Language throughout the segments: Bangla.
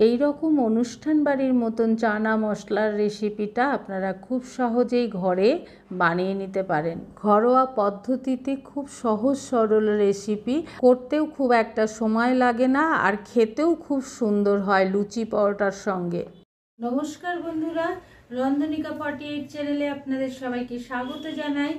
এই রকম অনুষ্ঠান বাড়ির মতন চানা মশলার রেসিপিটা আপনারা খুব সহজেই ঘরে বানিয়ে নিতে পারেন। ঘরোয়া পদ্ধতিতে খুব সহজ সরল রেসিপি, করতেও খুব একটা সময় লাগে না, আর খেতেও খুব সুন্দর হয় লুচি পরোটার সঙ্গে। নমস্কার বন্ধুরা, রন্ধনিকা 48 চ্যানেলে আপনাদের সবাইকে স্বাগত জানাই।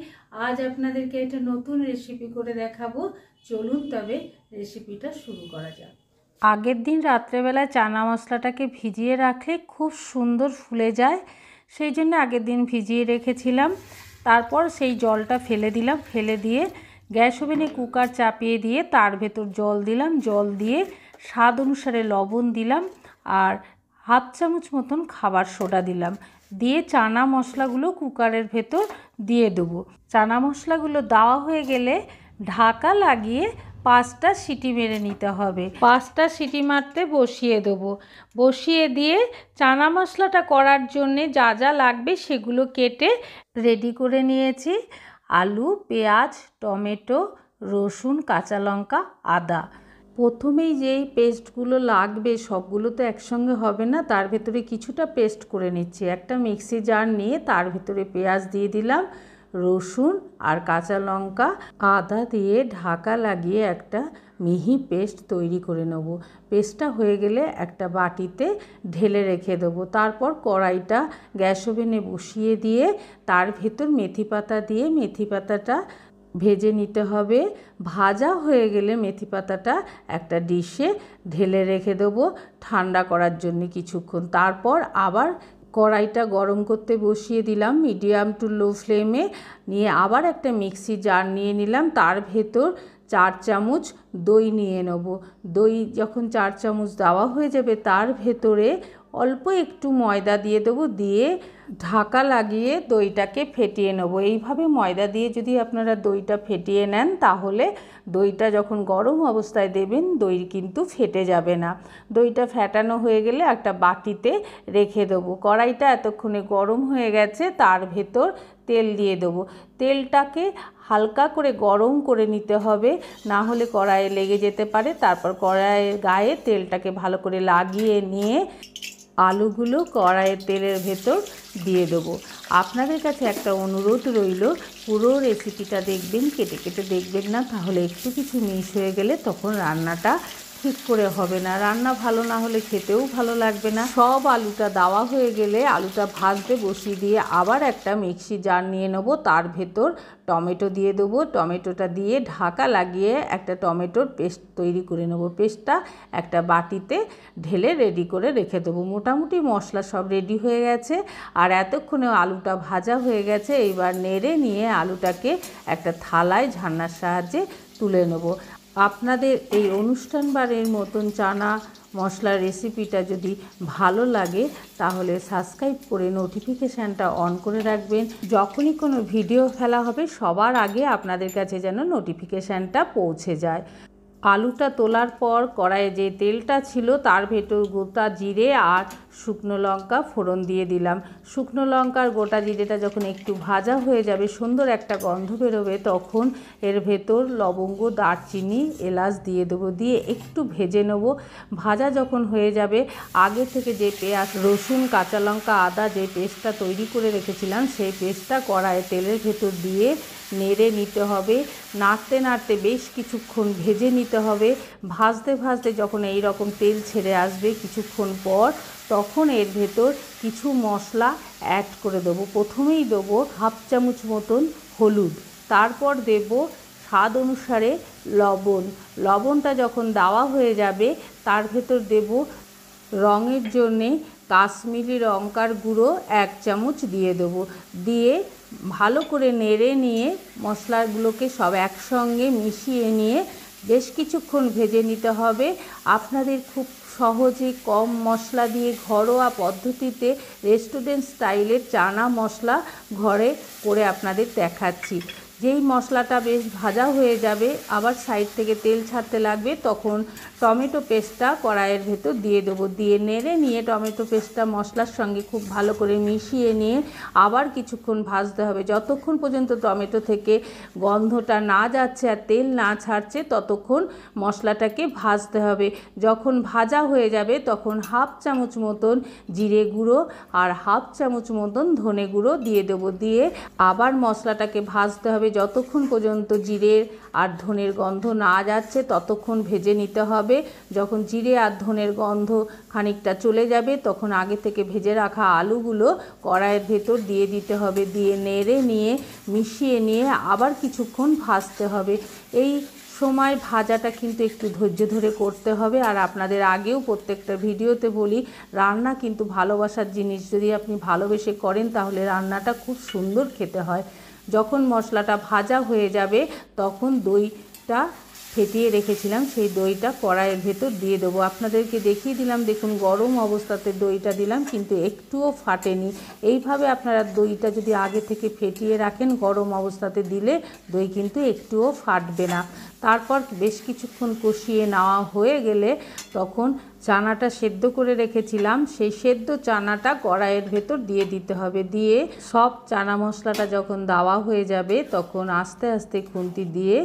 আজ আপনাদেরকে একটা নতুন রেসিপি করে দেখাবো। চলুন তবে রেসিপিটা শুরু করা যাক। আগের দিন রাত্রেবেলায় চানা মশলাটাকে ভিজিয়ে রাখলে খুব সুন্দর ফুলে যায়, সেই জন্য আগের দিন ভিজিয়ে রেখেছিলাম। তারপর সেই জলটা ফেলে দিলাম, ফেলে দিয়ে গ্যাস ওভেনে কুকার চাপিয়ে দিয়ে তার ভেতর জল দিলাম, জল দিয়ে স্বাদ অনুসারে লবণ দিলাম আর হাফ চামচ মতন খাবার সোডা দিলাম, দিয়ে চানা মশলাগুলো কুকারের ভেতর দিয়ে দেবো। চানা মশলাগুলো দেওয়া হয়ে গেলে ঢাকা লাগিয়ে 5টা সিটি মেরে নিতে হবে। 5টা সিটি মারতে বসিয়ে দেবো। বসিয়ে দিয়ে চানা মশলাটা করার জন্যে যা যা লাগবে সেগুলো কেটে রেডি করে নিয়েছি। আলু, পেঁয়াজ, টমেটো, রসুন, কাঁচা লঙ্কা, আদা। প্রথমেই যেই পেস্টগুলো লাগবে সবগুলো তো একসঙ্গে হবে না, তার ভেতরে কিছুটা পেস্ট করে নিচ্ছি। একটা মিক্সি জার নিয়ে তার ভেতরে পেঁয়াজ দিয়ে দিলাম, রসুন আর কাঁচা লঙ্কা, আদা দিয়ে ঢাকা লাগিয়ে একটা মিহি পেস্ট তৈরি করে নেব। পেস্টটা হয়ে গেলে একটা বাটিতে ঢেলে রেখে দেবো। তারপর কড়াইটা গ্যাস ওভেনে বসিয়ে দিয়ে তার ভেতর মেথি পাতা দিয়ে মেথি পাতাটা ভেজে নিতে হবে। ভাজা হয়ে গেলে মেথি পাতাটা একটা ডিশে ঢেলে রেখে দেবো ঠান্ডা করার জন্য কিছুক্ষণ। তারপর আবার কড়াইটা গরম করতে বসিয়ে দিলাম মিডিয়াম টু লো ফ্লেমে, নিয়ে আবার একটা মিক্সি জার নিয়ে নিলাম, তার ভেতর 4 চামচ দই নিয়ে নেব। দই যখন 4 চামচ দেওয়া হয়ে যাবে তার ভেতরে অল্প একটু ময়দা দিয়ে দেবো, দিয়ে ঢাকা লাগিয়ে দইটাকে ফেটিয়ে নেব। এইভাবে ময়দা দিয়ে যদি আপনারা দইটা ফেটিয়ে নেন তাহলে দইটা যখন গরম অবস্থায় দেবেন দই কিন্তু ফেটে যাবে না। দইটা ফেটানো হয়ে গেলে একটা বাটিতে রেখে দেবো। কড়াইটা এতক্ষণে গরম হয়ে গেছে, তার ভেতর তেল দিয়ে দেবো। তেলটাকে হালকা করে গরম করে নিতে হবে, না হলে কড়াইয়ে লেগে যেতে পারে। তারপর কড়াইয়ের গায়ে তেলটাকে ভালো করে লাগিয়ে নিয়ে আলুগুলো কড়াইয়ের তেলের ভেতর দিয়ে দেবো। আপনাদের কাছে একটা অনুরোধ রইল, পুরো রেসিপিটা দেখবেন, কেটে কেটে দেখবেন না, তাহলে একটু কিছু মিস হয়ে গেলে তখন রান্নাটা ঠিক করে হবে না। রান্না ভালো না হলে খেতেও ভালো লাগবে না। সব আলুটা দেওয়া হয়ে গেলে আলুটা ভাজতে বসিয়ে দিয়ে আবার একটা মিক্সি জার নিয়ে নেবো, তার ভেতর টমেটো দিয়ে দেবো। টমেটোটা দিয়ে ঢাকা লাগিয়ে একটা টমেটোর পেস্ট তৈরি করে নেব। পেস্টটা একটা বাটিতে ঢেলে রেডি করে রেখে দেবো। মোটামুটি মশলা সব রেডি হয়ে গেছে আর এতক্ষণে আলুটা ভাজা হয়ে গেছে। এইবার নেড়ে নিয়ে আলুটাকে একটা থালায় ঝান্নার সাহায্যে তুলে নেব। আপনাদের এই অনুষ্ঠান বাড়ির মতন চানা মশলার রেসিপিটা যদি ভালো লাগে তাহলে সাবস্ক্রাইব করে নোটিফিকেশানটা অন করে রাখবেন। যখনই কোনো ভিডিও ফেলা হবে সবার আগে আপনাদের কাছে যেন নোটিফিকেশানটা পৌঁছে যায়। আলুটা তোলার পর কড়াইয়ে যে তেলটা ছিল তার ভেতর গোটা জিরে আর শুকনো লঙ্কা ফোড়ন দিয়ে দিলাম। শুকনো লঙ্কার গোটা জিরেটা যখন একটু ভাজা হয়ে যাবে, সুন্দর একটা গন্ধ বেরোবে, তখন এর ভেতর লবঙ্গ, দারচিনি, এলাচ দিয়ে দেবো, দিয়ে একটু ভেজে নেব। ভাজা যখন হয়ে যাবে আগে থেকে যে পেঁয়াজ, রসুন, কাঁচা লঙ্কা, আদা যে পেস্টটা তৈরি করে রেখেছিলাম সেই পেস্টটা কড়াইয়ে তেলের ভেতর দিয়ে নেড়ে নিতে হবে। নাড়তে নাড়তে বেশ কিছুক্ষণ ভেজে নিতে হবে। ভাজতে ভাজতে যখন এই রকম তেল ছেড়ে আসবে কিছুক্ষণ পর, তখন এর ভেতর কিছু মশলা অ্যাড করে দেবো। প্রথমেই দেবো হাফ চামচ মতন হলুদ, তারপর দেব স্বাদ অনুসারে লবণ। লবণটা যখন দেওয়া হয়ে যাবে তার ভেতর দেব রঙের জন্যে কাশ্মীরি লঙ্কার গুঁড়ো 1 চামচ দিয়ে দেবো। দিয়ে ভালো করে নেড়ে নিয়ে মশলাগুলোকে সব একসঙ্গে মিশিয়ে নিয়ে বেশ কিছুক্ষণ ভেজে নিতে হবে। আপনাদের খুব সহজে কম মশলা দিয়ে ঘরোয়া পদ্ধতিতে রেস্টুরেন্ট স্টাইলের চানা মশলা ঘরে করে আপনাদের দেখাচ্ছি। যেই মশলাটা বেশ ভাজা হয়ে যাবে, আবার সাইড থেকে তেল ছাড়তে লাগবে, তখন টমেটো পেস্টটা কড়াইয়ের ভেতর দিয়ে দেবো। দিয়ে নেড়ে নিয়ে টমেটো পেস্টটা মশলার সঙ্গে খুব ভালো করে মিশিয়ে নিয়ে আবার কিছুক্ষণ ভাজতে হবে। যতক্ষণ পর্যন্ত টমেটো থেকে গন্ধটা না যাচ্ছে আর তেল না ছাড়ছে ততক্ষণ মশলাটাকে ভাজতে হবে। যখন ভাজা হয়ে যাবে তখন হাফ চামচ মতন জিরে গুঁড়ো আর হাফ চামচ মতন ধনে গুঁড়ো দিয়ে দেবো। দিয়ে আবার মশলাটাকে ভাজতে হবে যতক্ষণ পর্যন্ত জিরের আর ধনের গন্ধ না যাচ্ছে ততক্ষণ ভেজে নিতে হবে। যখন জিরে আর ধনের গন্ধ খানিকটা চলে যাবে তখন আগে থেকে ভেজে রাখা আলুগুলো কড়াইয়ের ভেতর দিয়ে দিতে হবে। দিয়ে নেড়ে নিয়ে মিশিয়ে নিয়ে আবার কিছুক্ষণ ভাজতে হবে। এই সময় ভাজাটা কিন্তু একটু ধৈর্য ধরে করতে হবে। আর আপনাদের আগেও প্রত্যেকটা ভিডিওতে বলি, রান্না কিন্তু ভালোবাসার জিনিস। যদি আপনি ভালোবেসে করেন তাহলে রান্নাটা খুব সুন্দর খেতে হয়। যখন মশলাটা ভাজা হয়ে যাবে তখন দইটা ফেটিয়ে রেখেছিলাম সেই দইটা কড়াইয়ের ভেতর দিয়ে দেবো। আপনাদেরকে দেখিয়ে দিলাম, দেখুন গরম অবস্থাতে দইটা দিলাম কিন্তু একটুও ফাটেনি। এইভাবে আপনারা দইটা যদি আগে থেকে ফেটিয়ে রাখেন গরম অবস্থাতে দিলে দই কিন্তু একটুও ফাটবে না। তারপর বেশ কিছুক্ষণ কষিয়ে নেওয়া হয়ে গেলে তখন চানাটা সেদ্ধ করে রেখেছিলাম সেই সেদ্ধ চানাটা কড়াইয়ের ভেতর দিয়ে দিতে হবে। দিয়ে সব চানা মশলাটা যখন দেওয়া হয়ে যাবে তখন আস্তে আস্তে খুন্তি দিয়ে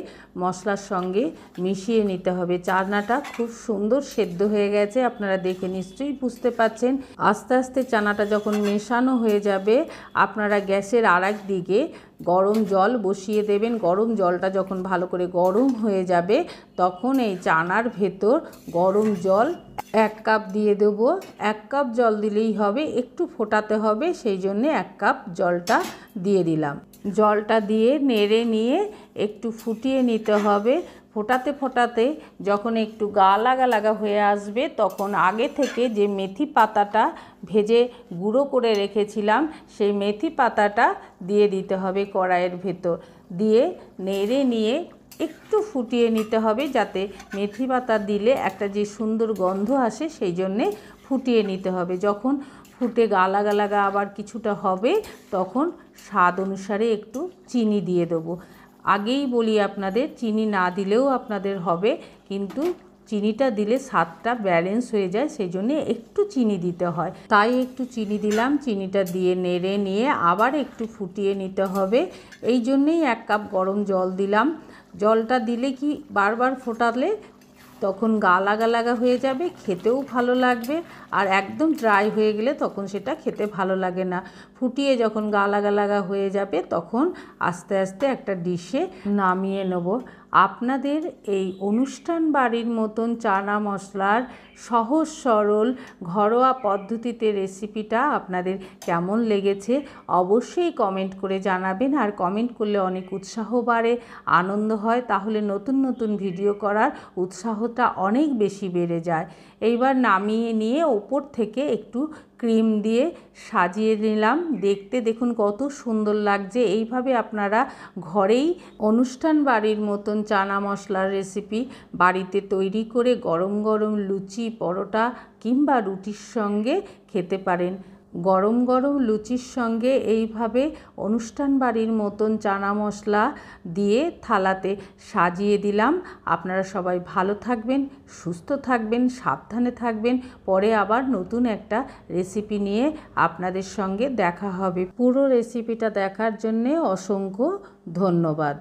মশলার সঙ্গে মিশিয়ে নিতে হবে। চানাটা খুব সুন্দর সেদ্ধ হয়ে গেছে, আপনারা দেখে নিশ্চয়ই বুঝতে পারছেন। আস্তে আস্তে চানাটা যখন মেশানো হয়ে যাবে আপনারা গ্যাসের আরেক দিকে গরম জল বসিয়ে দেবেন। গরম জলটা যখন ভালো করে গরম হয়ে যাবে তখন এই চানার ভেতর গরম জল 1 কাপ দিয়ে দেবো। 1 কাপ জল দিলেই হবে, একটু ফোটাতে হবে, সেই জন্যে 1 কাপ জলটা দিয়ে দিলাম। জলটা দিয়ে নেড়ে নিয়ে একটু ফুটিয়ে নিতে হবে। ফোটাতে ফোটাতে যখন একটু লাগা লাগা হয়ে আসবে তখন আগে থেকে যে মেথি পাতাটা ভেজে গুঁড়ো করে রেখেছিলাম সেই মেথি পাতাটা দিয়ে দিতে হবে কড়াইয়ের ভেতর। দিয়ে নেড়ে নিয়ে একটু ফুটিয়ে নিতে হবে, যাতে মেথি পাতা দিলে একটা যে সুন্দর গন্ধ আসে সেই জন্যে ফুটিয়ে নিতে হবে। যখন ফুটে লাগা লাগা আবার কিছুটা হবে তখন স্বাদ অনুসারে একটু চিনি দিয়ে দেবো। আগেই বলি আপনাদের, চিনি না দিলেও আপনাদের হবে, কিন্তু চিনিটা দিলে স্বাদটা ব্যালেন্স হয়ে যায়, সেই জন্যে একটু চিনি দিতে হয়। তাই একটু চিনি দিলাম। চিনিটা দিয়ে নেড়ে নিয়ে আবার একটু ফুটিয়ে নিতে হবে। এই জন্যেই 1 কাপ গরম জল দিলাম। জলটা দিলে কি বারবার ফোটালে তখন লাগা লাগা হয়ে যাবে, খেতেও ভালো লাগবে। আর একদম ড্রাই হয়ে গেলে তখন সেটা খেতে ভালো লাগে না। ফুটিয়ে যখন লাগা লাগা হয়ে যাবে তখন আস্তে আস্তে একটা ডিশে নামিয়ে নেব। আপনাদের এই অনুষ্ঠান বাড়ির মতন চানা মশলার সহজ সরল ঘরোয়া পদ্ধতিতে রেসিপিটা আপনাদের কেমন লেগেছে অবশ্যই কমেন্ট করে জানাবেন। আর কমেন্ট করলে অনেক উৎসাহ বাড়ে, আনন্দ হয়, তাহলে নতুন নতুন ভিডিও করার উৎসাহটা অনেক বেশি বেড়ে যায়। এইবার নামিয়ে নিয়ে ওপর থেকে একটু ক্রিম দিয়ে সাজিয়ে নিলাম। দেখতে দেখুন কত সুন্দর লাগছে। এইভাবে আপনারা ঘরেই অনুষ্ঠান বাড়ির মতন চানা মশলার রেসিপি বাড়িতে তৈরি করে গরম গরম লুচি, পরোটা কিংবা রুটির সঙ্গে খেতে পারেন। গরম গরম লুচির সঙ্গে এইভাবে অনুষ্ঠান বাড়ির মতন চানা মশলা দিয়ে থালাতে সাজিয়ে দিলাম। আপনারা সবাই ভালো থাকবেন, সুস্থ থাকবেন, সাবধানে থাকবেন। পরে আবার নতুন একটা রেসিপি নিয়ে আপনাদের সঙ্গে দেখা হবে। পুরো রেসিপিটা দেখার জন্যে অসংখ্য ধন্যবাদ।